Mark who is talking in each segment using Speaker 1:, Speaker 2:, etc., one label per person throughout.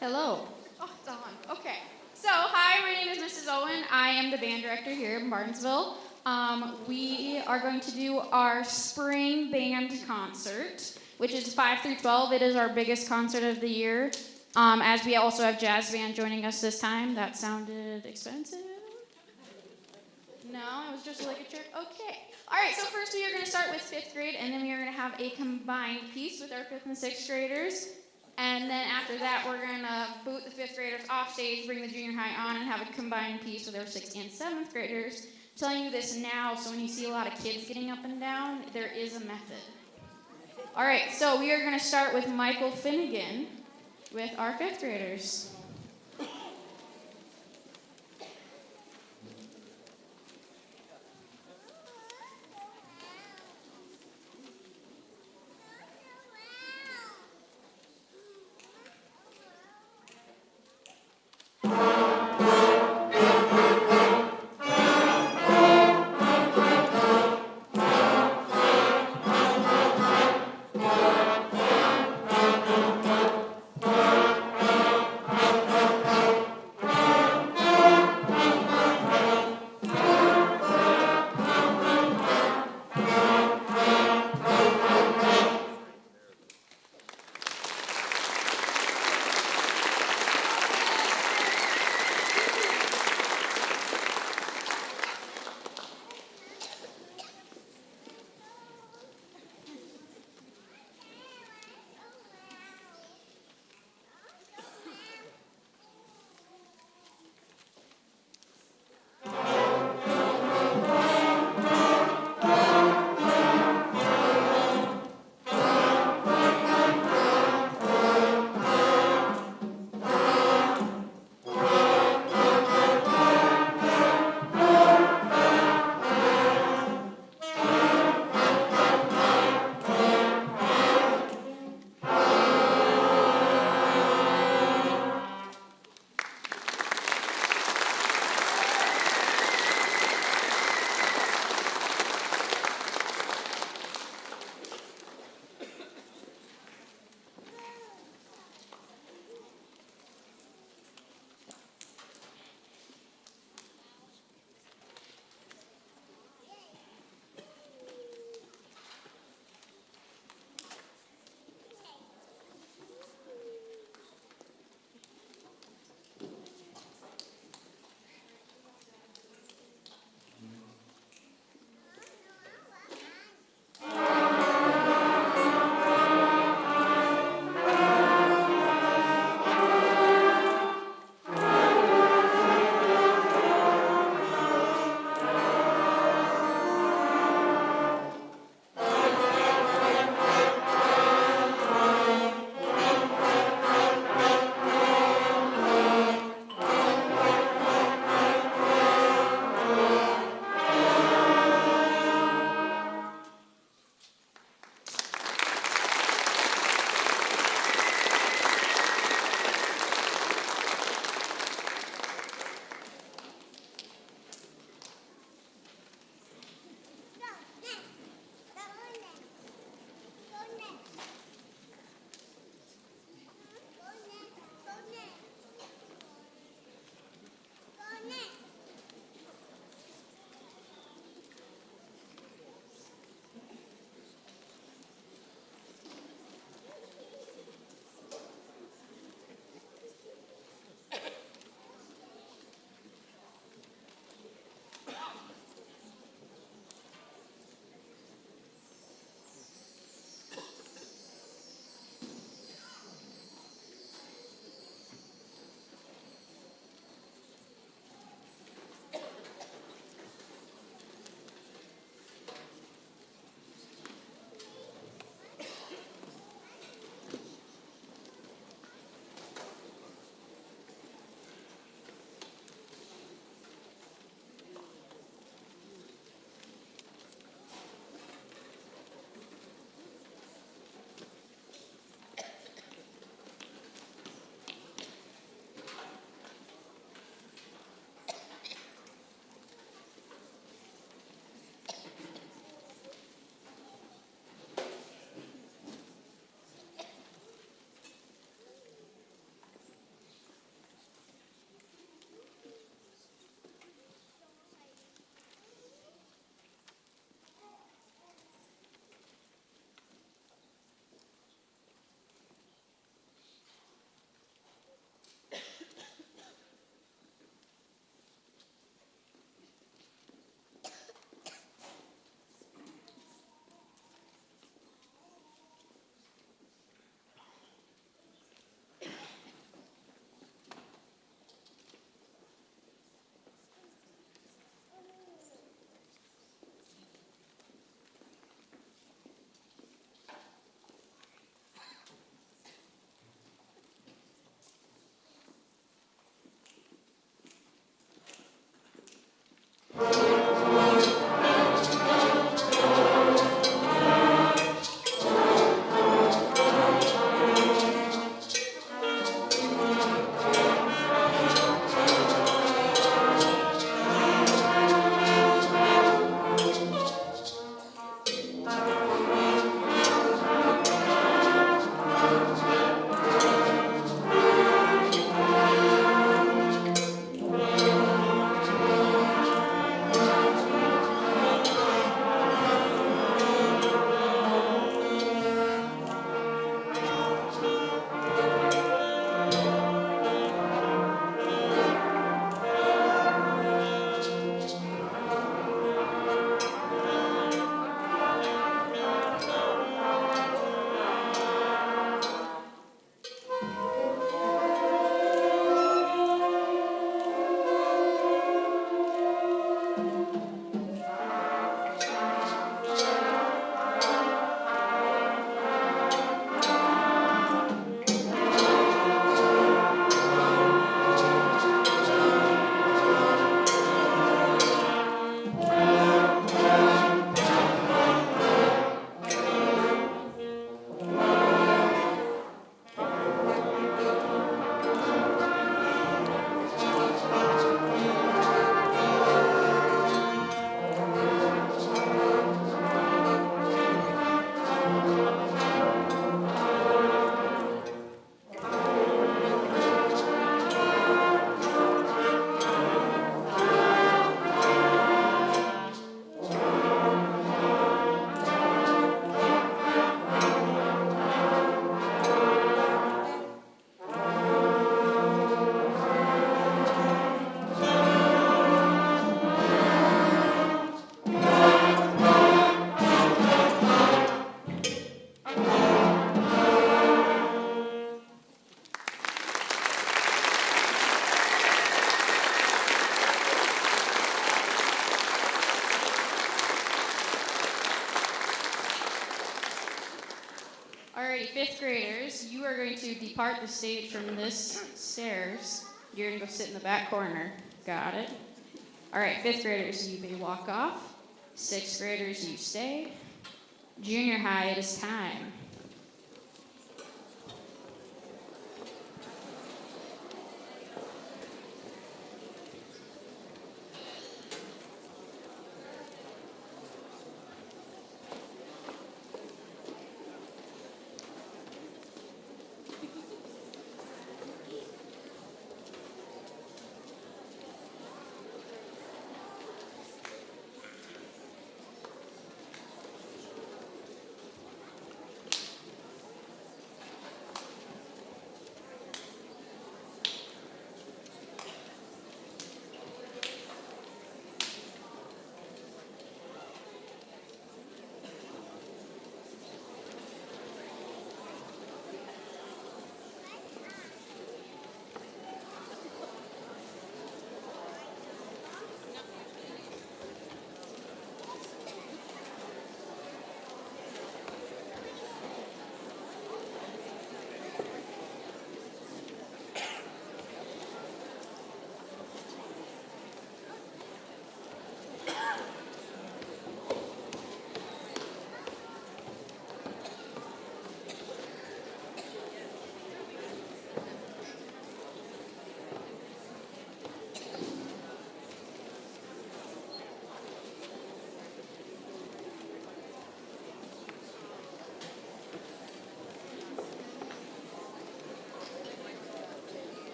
Speaker 1: Hello. Oh, it's on. Okay. So, hi, my name is Mrs. Owen. I am the band director here in Martinsville. We are going to do our spring band concert, which is 5 through 12. It is our biggest concert of the year. As we also have jazz band joining us this time. That sounded expensive? No, it was just like a trick. Okay. All right, so first we are going to start with 5th grade, and then we are going to have a combined piece with our 5th and 6th graders. And then after that, we're going to boot the 5th graders off stage, bring the junior high on, and have a combined piece with our 6th and 7th graders. I'm telling you this now, so when you see a lot of kids getting up and down, there is a method. All right, so we are going to start with Michael Finnegan with our 5th graders. Alrighty, fifth graders, you are going to depart the stage from this stairs. You're going to go sit in the back corner. Got it? Alright, fifth graders, you may walk off. Sixth graders, you stay. Junior high, it is time.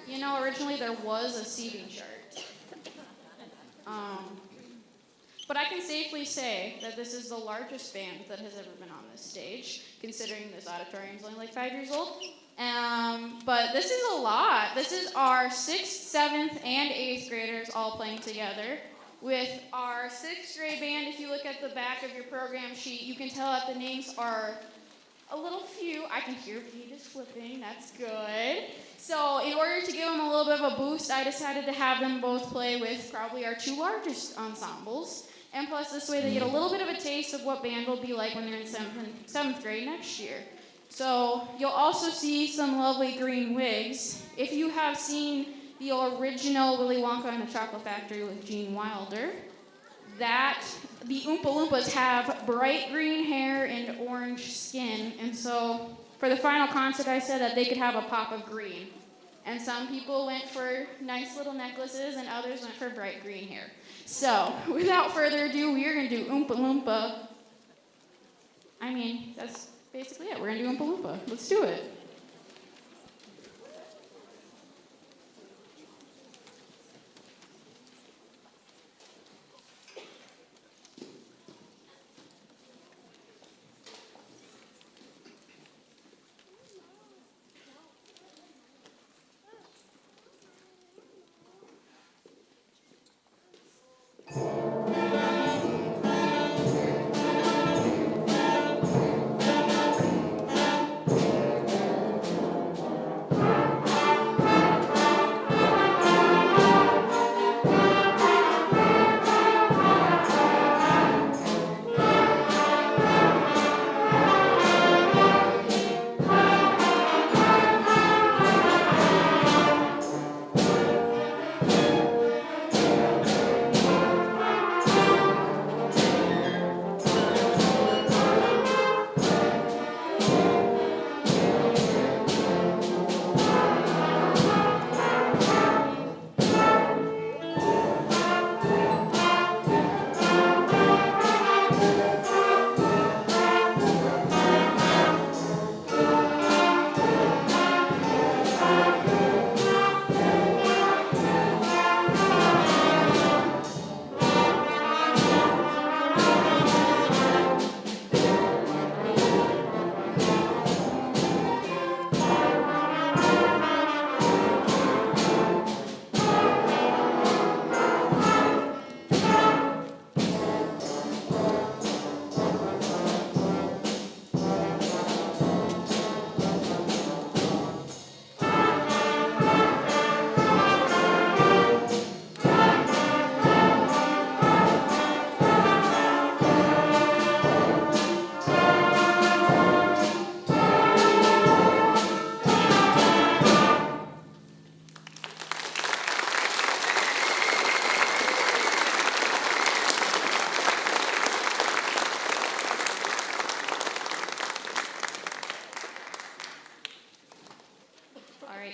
Speaker 1: You know, originally there was a seating chart. But I can safely say that this is the largest band that has ever been on this stage, considering this auditorium is only like 5 years old. But this is a lot. This is our 6th, 7th, and 8th graders all playing together. With our 6th grade band, if you look at the back of your program sheet, you can tell that the names are a little few. I can hear pages flipping. That's good. So in order to give them a little bit of a boost, I decided to have them both play with probably our 2 largest ensembles. And plus, this way they get a little bit of a taste of what band will be like when they're in 7th grade next year. So you'll also see some lovely green wigs. If you have seen the original Willy Wonka and the Chocolate Factory with Gene Wilder, the Oompa Loompas have bright green hair and orange skin. And so for the final concert, I said that they could have a pop of green. And some people went for nice little necklaces, and others went for bright green hair. So, without further ado, we are going to do Oompa Loompa. I mean, that's basically it. We're going to do Oompa Loompa. Let's do it.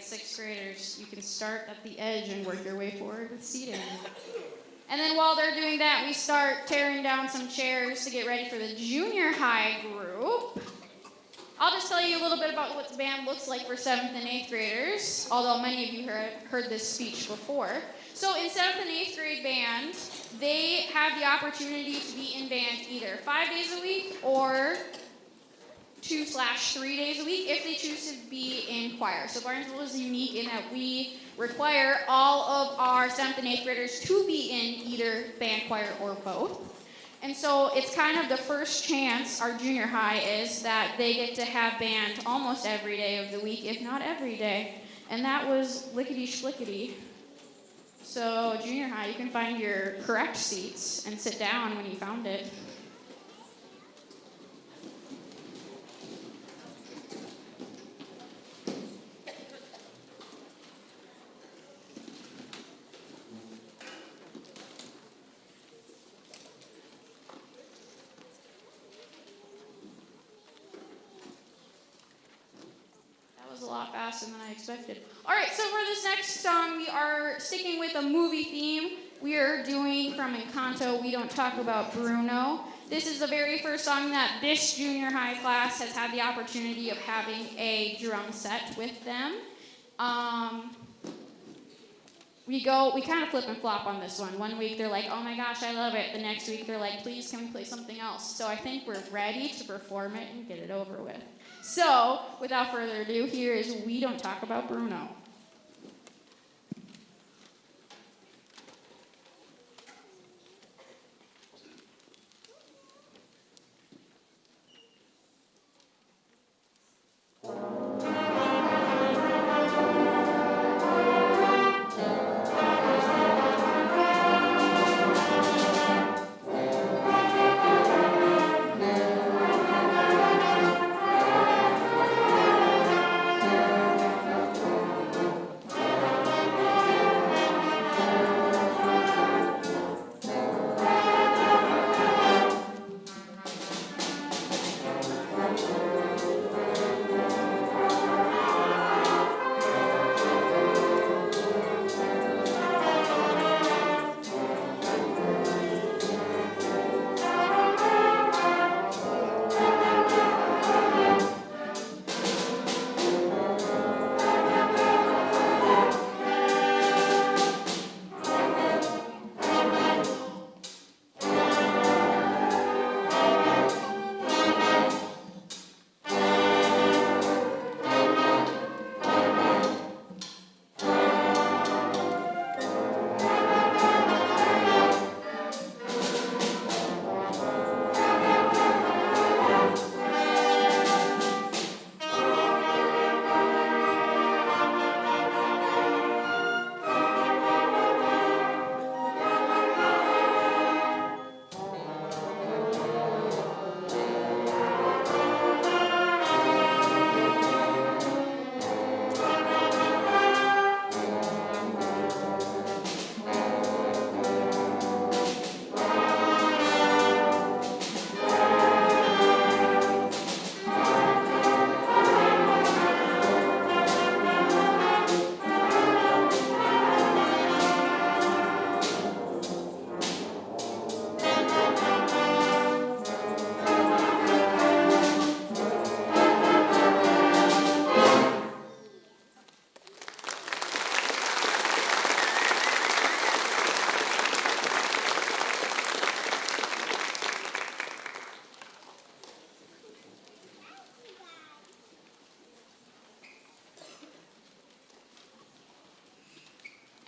Speaker 1: Sixth graders, you can start at the edge and work your way forward with seating. And then while they're doing that, we start tearing down some chairs to get ready for the junior high group. I'll just tell you a little bit about what the band looks like for 7th and 8th graders, although many of you heard this speech before. So in 7th and 8th grade band, they have the opportunity to be in band either 5 days a week or 2/3 days a week if they choose to be in choir. So Barnesville is unique in that we require all of our 7th and 8th graders to be in either band, choir, or both. And so it's kind of the first chance our junior high is that they get to have band almost every day of the week, if not every day. And that was lickety-schlickety. So junior high, you can find your correct seats and sit down when you found it. A lot faster than I expected. All right, so for this next song, we are sticking with a movie theme. We are doing from Encanto, We Don't Talk About Bruno. This is the very first song that this junior high class has had the opportunity of having a drum set with them. We kind of flip and flop on this one. One week they're like, oh my gosh, I love it. The next week they're like, please, can we play something else? So I think we're ready to perform it and get it over with. So, without further ado, here is We Don't Talk About Bruno.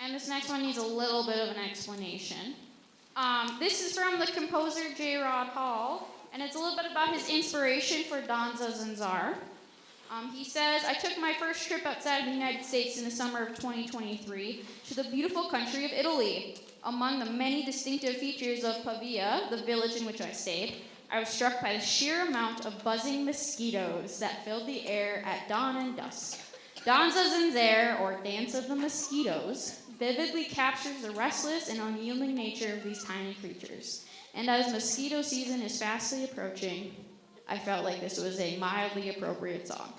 Speaker 1: And this next one needs a little bit of an explanation. This is from the composer J. Rod Hall, and it's a little bit about his inspiration for Danza Zanzar. He says, I took my first trip outside of the United States in the summer of 2023 to the beautiful country of Italy. Among the many distinctive features of Pavia, the village in which I stayed, I was struck by the sheer amount of buzzing mosquitoes that filled the air at dawn and dusk. Danza Zanzare, or Dance of the Mosquitoes, vividly captures the restless and unyielding nature of these tiny creatures. And as mosquito season is fastly approaching, I felt like this was a mildly appropriate song.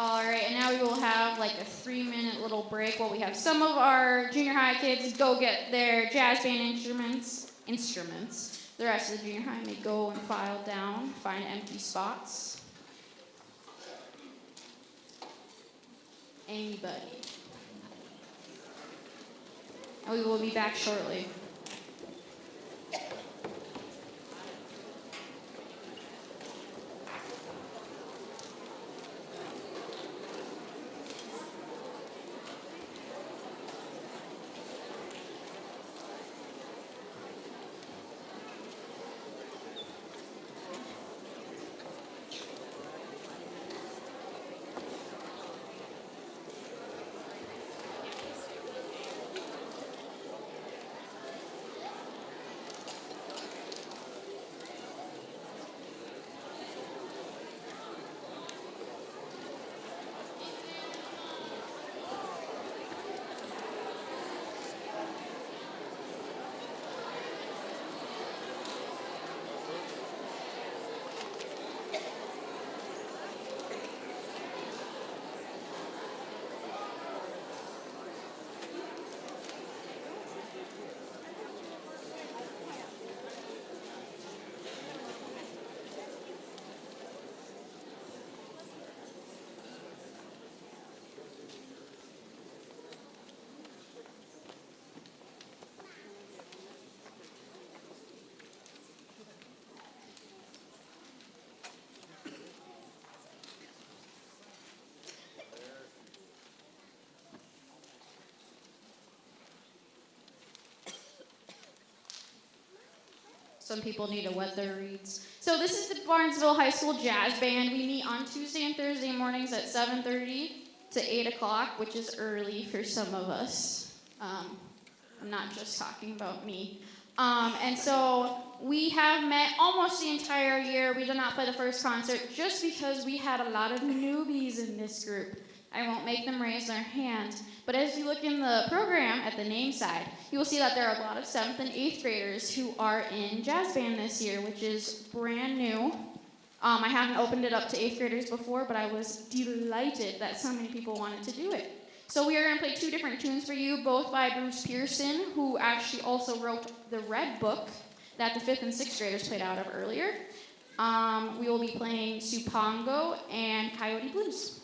Speaker 1: All right, and now we will have like a 3-minute little break while we have some of our junior high kids go get their jazz band instruments. The rest of the junior high may go and file down, find empty spots. Anybody. And we will be back shortly. Some people need to wet their reeds. So this is the Barnesville High School Jazz Band. We meet on Tuesday and Thursday mornings at 7:30 to 8 o'clock, which is early for some of us. I'm not just talking about me. And so we have met almost the entire year. We did not play the first concert just because we had a lot of newbies in this group. I won't make them raise their hands. But as you look in the program at the name side, you will see that there are a lot of 7th and 8th graders who are in jazz band this year, which is brand new. I haven't opened it up to 8th graders before, but I was delighted that so many people wanted to do it. So we are going to play 2 different tunes for you, both by Bruce Pearson, who actually also wrote the Red Book that the 5th and 6th graders played out of earlier. We will be playing Supongo and Coyote Blues.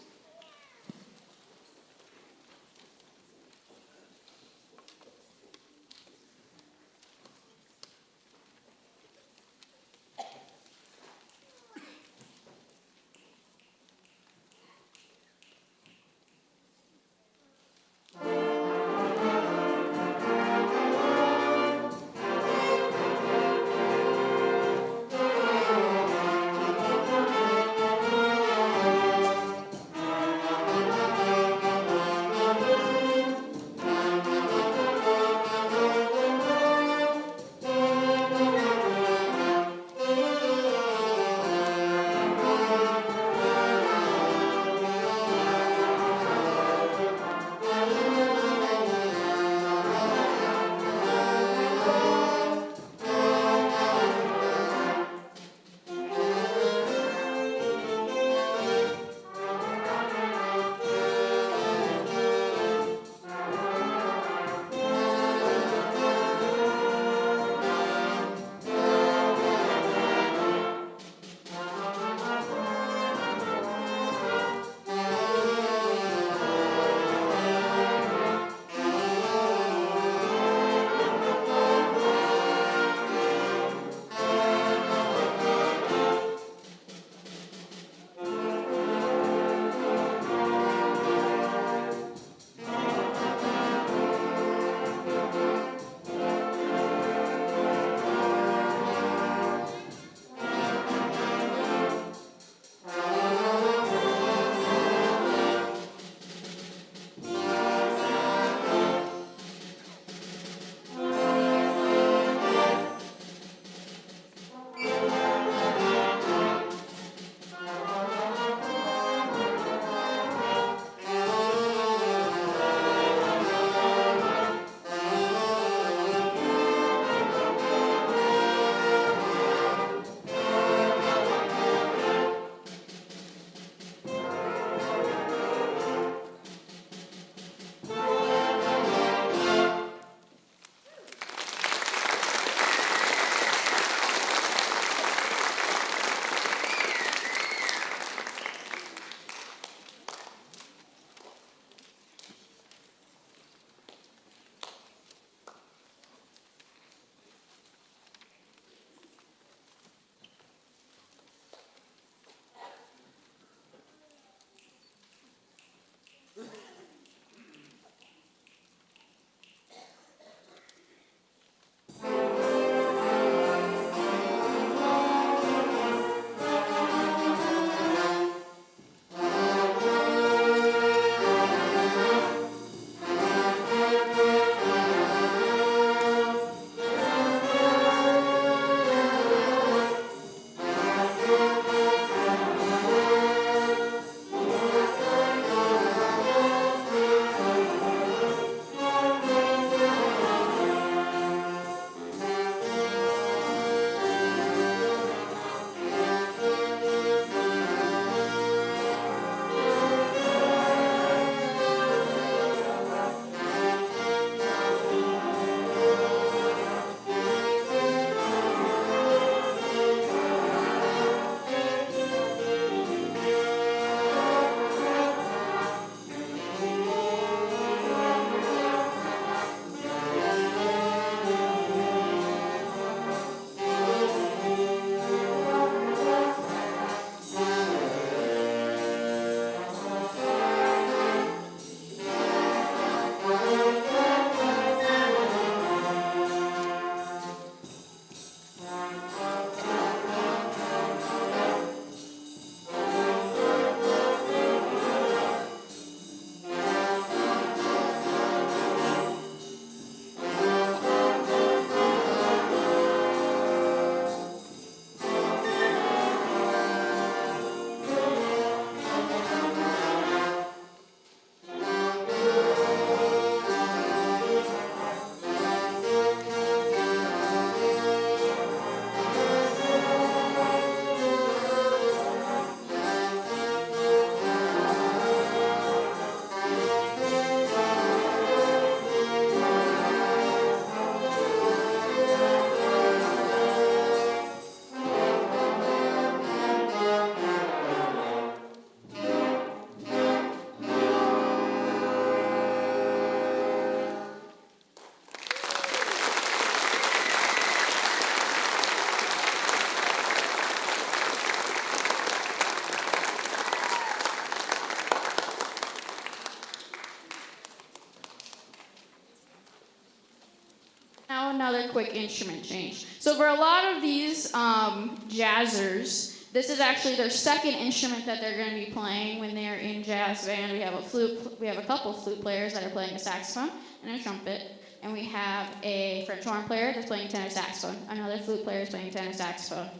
Speaker 1: another quick instrument change. So for a lot of these jazzers, this is actually their second instrument that they're going to be playing when they're in jazz band. We have a couple flute players that are playing a saxophone and a trumpet, and we have a French horn player that's playing tenor saxophone. Another flute player is playing tenor saxophone.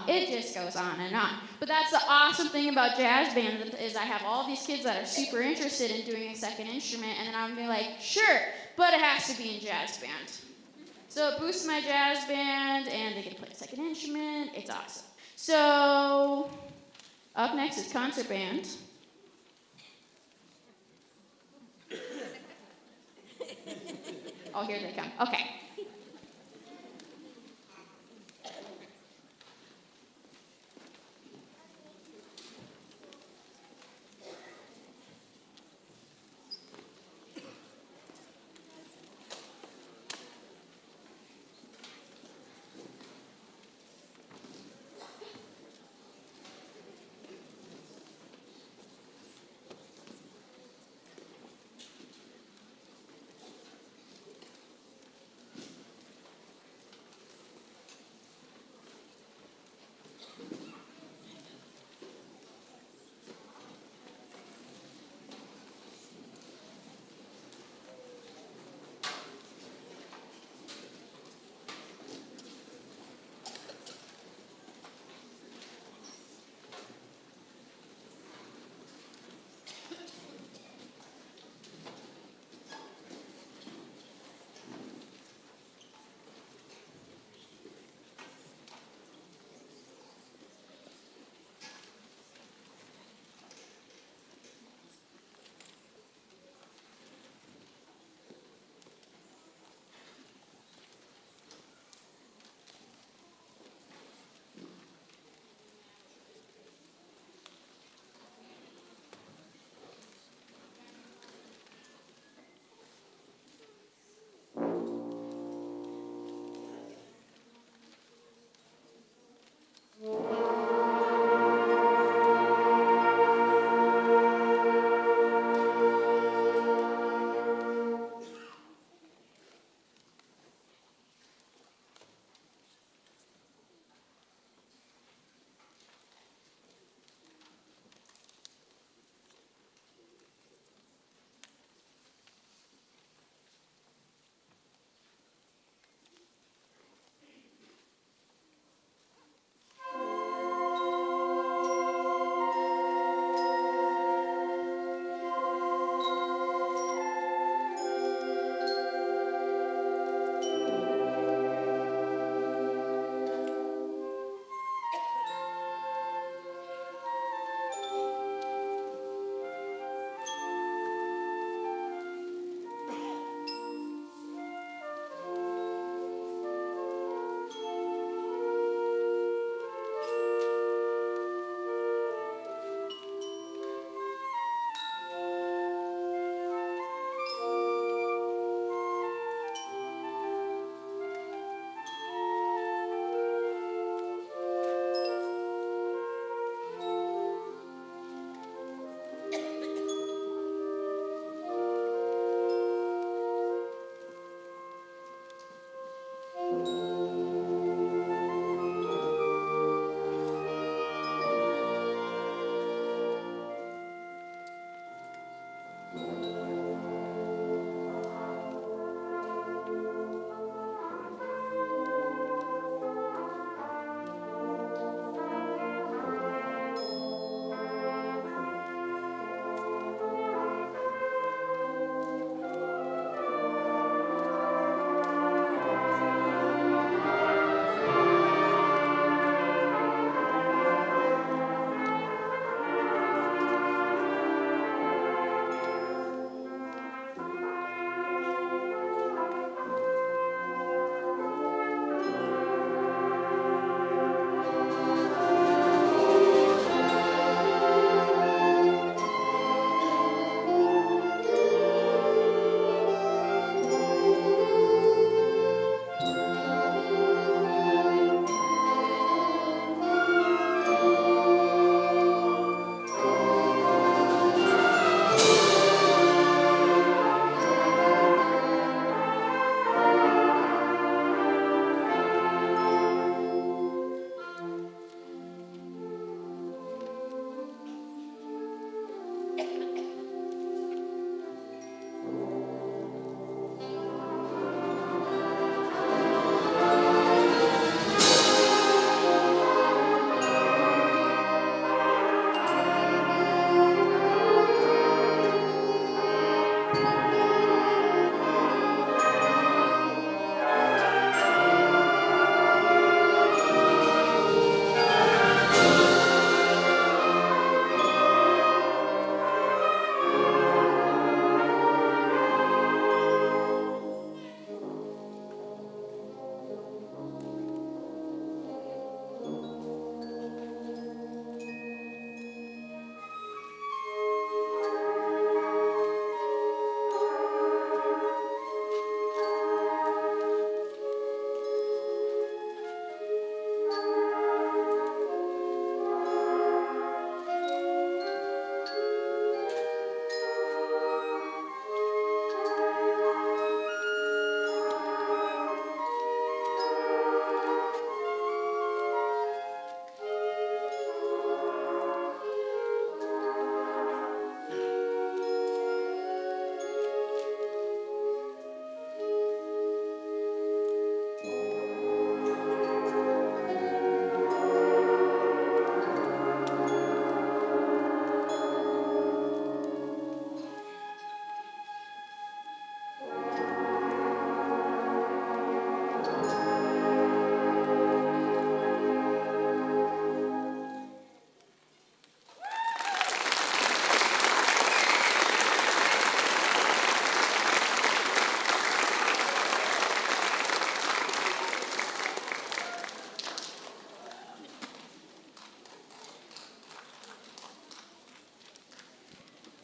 Speaker 1: It just goes on and on. But that's the awesome thing about jazz band is I have all these kids that are super interested in doing a second instrument, and then I'm gonna be like, sure, but it has to be in jazz band. So it boosts my jazz band, and they get to play a second instrument. It's awesome. So up next is concert band. Oh, here they come. Okay.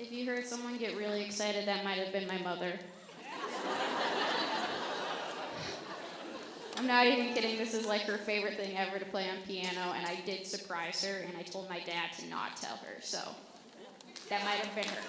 Speaker 1: If you heard someone get really excited, that might have been my mother. I'm not even kidding, this is like her favorite thing ever to play on piano, and I did surprise her, and I told my dad to not tell her, so that might have been her.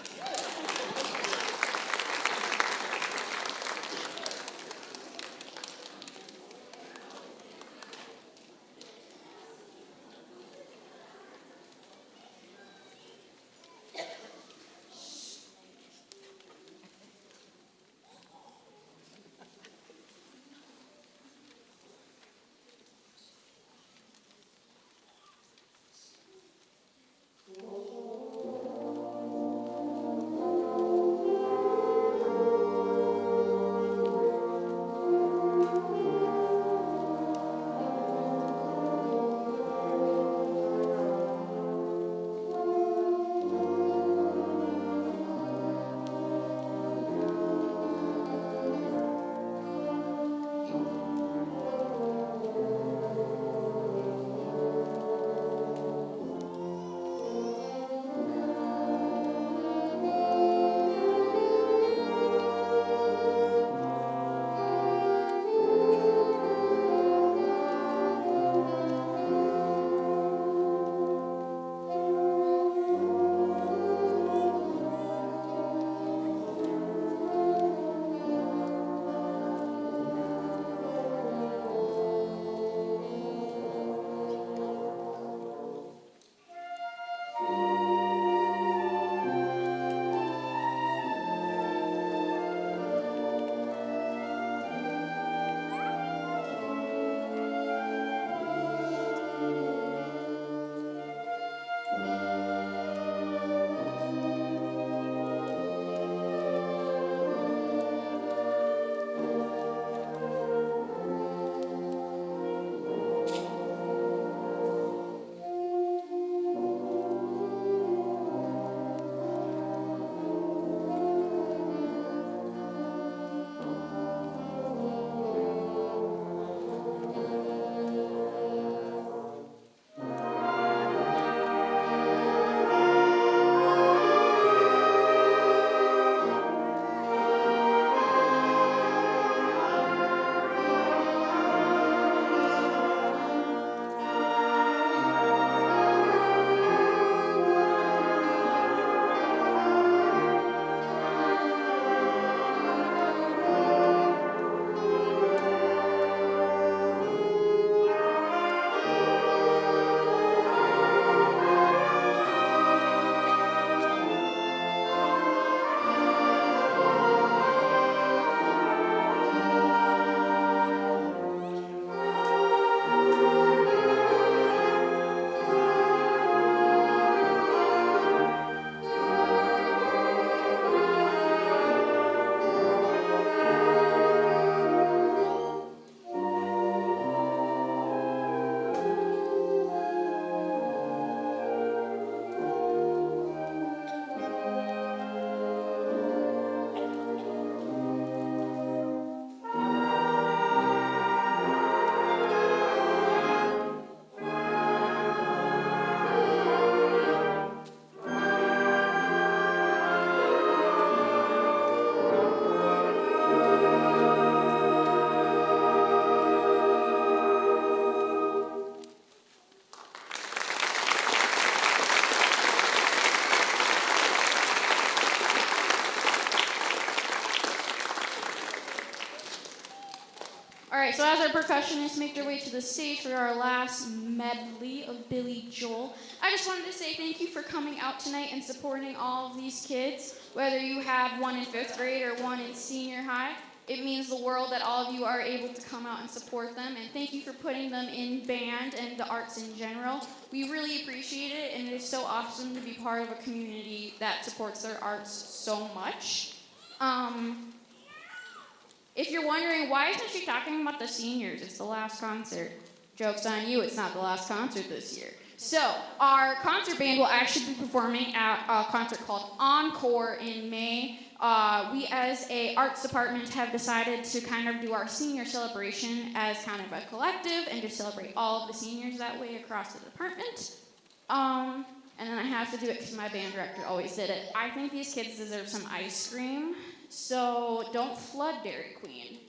Speaker 1: Alright, so as our percussionists make their way to the stage for our last medley of Billy Joel, I just wanted to say thank you for coming out tonight and supporting all of these kids, whether you have one in 5th grade or one in senior high. It means the world that all of you are able to come out and support them, and thank you for putting them in band and the arts in general. We really appreciate it, and it is so awesome to be part of a community that supports their arts so much. If you're wondering, why isn't she talking about the seniors? It's the last concert. Joke's on you, it's not the last concert this year. So, our concert band will actually be performing at a concert called Encore in May. We as a arts department have decided to kind of do our senior celebration as kind of a collective and just celebrate all of the seniors that way across the department. And And then I have to do it because my band director always did it. I think these kids deserve some ice cream, so don't flood Dairy Queen.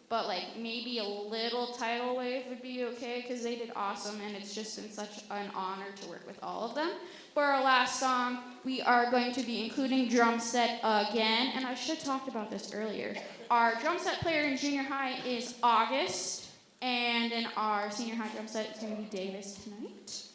Speaker 1: But like maybe a little tidal wave would be okay because they did awesome, and it's just been such an honor to work with all of them. For our last song, we are going to be including drum set again, and I should have talked about this earlier. Our drum set player in junior high is August, and in our senior high drum set is going to be Davis tonight.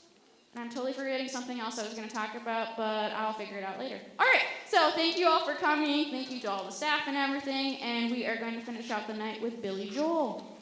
Speaker 1: And I'm totally forgetting something else I was going to talk about, but I'll figure it out later. All right, so thank you all for coming. Thank you to all the staff and everything, and we are going to finish out the night with Billy Joel.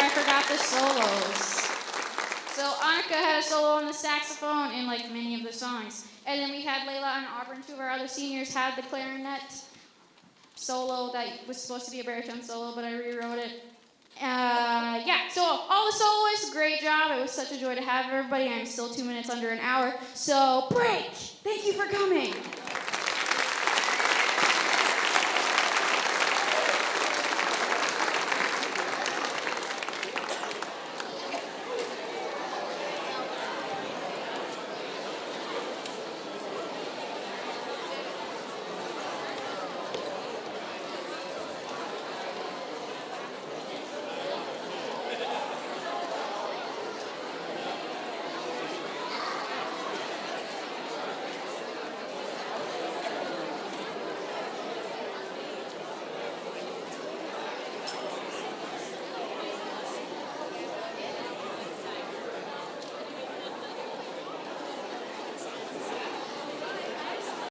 Speaker 1: I forgot the solos. So Annika had a solo on the saxophone in like many of the songs. And then we had Layla and Auburn, two of our other seniors, had the clarinet solo that was supposed to be a baritone solo, but I rewrote it. So all the soloists, great job. It was such a joy to have everybody. I'm still 2 minutes under an hour. So break! Thank you for coming.